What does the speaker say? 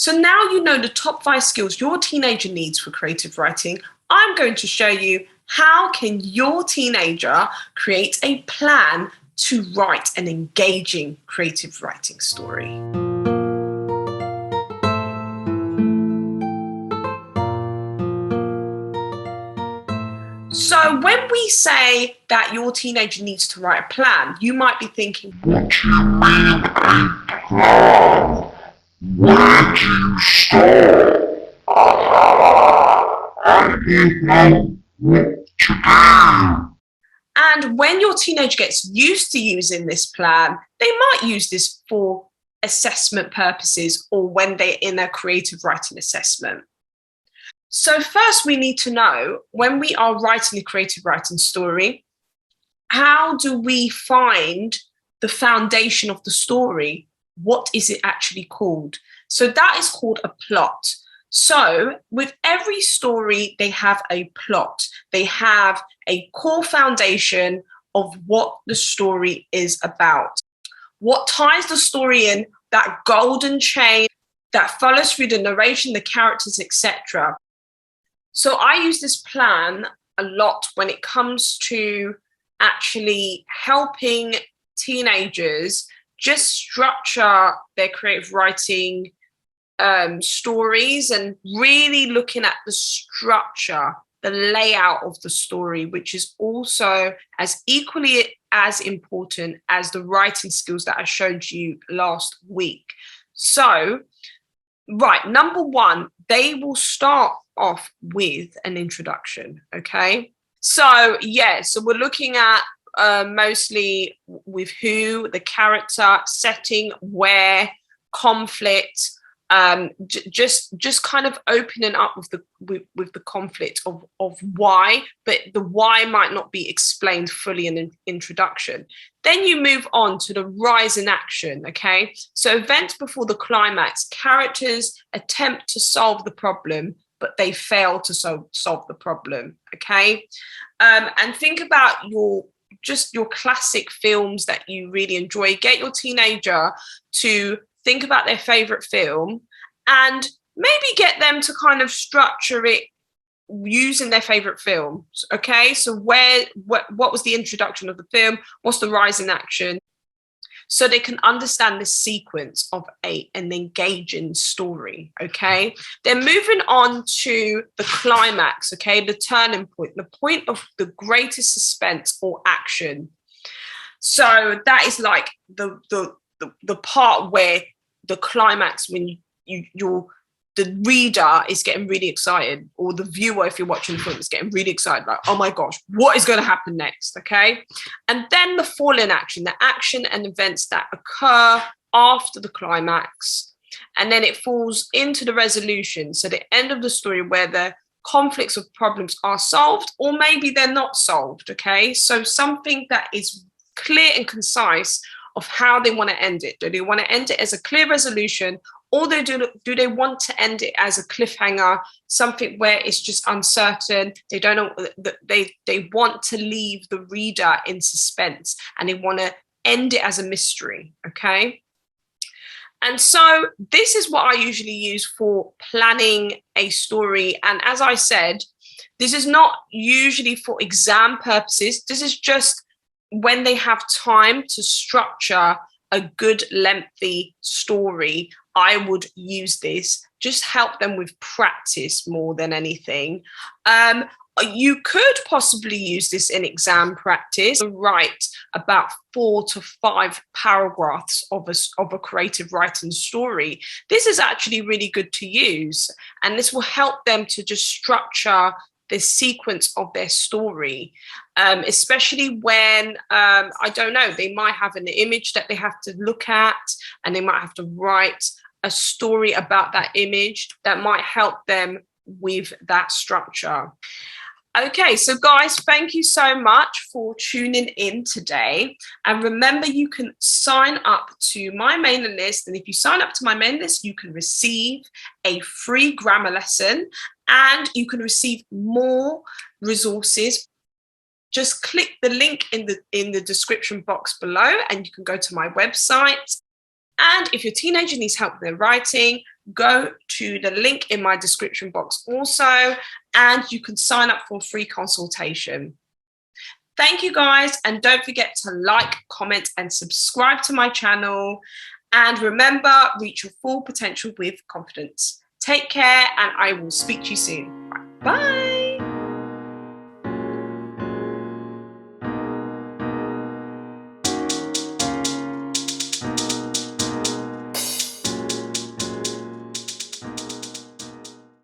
So now you know the top 5 skills your teenager needs for creative writing. I'm going to show you how can your teenager create a plan to write an engaging creative writing story. So when we say that your teenager needs to write a plan, you might be thinking, what do you mean a plan? Where do you start? I don't know what to do. And when your teenager gets used to using this plan, they might use this for assessment purposes or when they're in a creative writing assessment. So first we need to know, when we are writing a creative writing story, how do we find the foundation of the story? What is it actually called? So that is called a plot. So with every story, they have a plot. They have a core foundation of what the story is about. What ties the story in, that golden chain that follows through the narration, the characters, etc. So I use this plan a lot when it comes to actually helping teenagers just structure their creative writing stories and really looking at the structure, the layout of the story, which is also as equally as important as the writing skills that I showed you last week. So, right, number one, they will start off with an introduction, okay? So, so we're looking at mostly with who, the character, setting, where, conflict, just kind of opening up with the conflict of why, but the why might not be explained fully in an introduction. Then you move on to the rise in action, okay? So events before the climax, characters attempt to solve the problem, but they fail to solve the problem, okay? And think about your classic films that you really enjoy. Get your teenager to think about their favorite film and maybe get them to kind of structure it using their favorite films. Okay, so what was the introduction of the film? What's the rise in action? So they can understand the sequence of an engaging story. Okay, then moving on to the climax. Okay, the turning point, the point of the greatest suspense or action. So that is like the part where the climax, when the reader is getting really excited, or the viewer, if you're watching the film, is getting really excited, like, oh my gosh, what is going to happen next? Okay. And then the fall in action, the action and events that occur after the climax. And then it falls into the resolution. So the end of the story where the conflicts or problems are solved, or maybe they're not solved. Okay. So something that is clear and concise of how they want to end it. Do they want to end it as a clear resolution, or do they want to end it as a cliffhanger, something where it's just uncertain? They don't know. They want to leave the reader in suspense, and they want to end it as a mystery. Okay. And so this is what I usually use for planning a story. And as I said, this is not usually for exam purposes. This is just when they have time to structure a good lengthy story. I would use this, just help them with practice more than anything. You could possibly use this in exam practice, write about 4 to 5 paragraphs of a creative writing story. This is actually really good to use, and this will help them to just structure the sequence of their story, especially when, I don't know, they might have an image that they have to look at, and they might have to write a story about that image that might help them with that structure. Okay, so guys, thank you so much for tuning in today. And remember, you can sign up to my mailing list. And if you sign up to my mailing list, you can receive a free grammar lesson, and you can receive more resources. Just click the link in the description box below, and you can go to my website. And if your teenager needs help with their writing, go to the link in my description box also, and you can sign up for a free consultation. Thank you guys, and don't forget to like, comment, and subscribe to my channel. And remember, reach your full potential with confidence. Take care, and I will speak to you soon. Bye.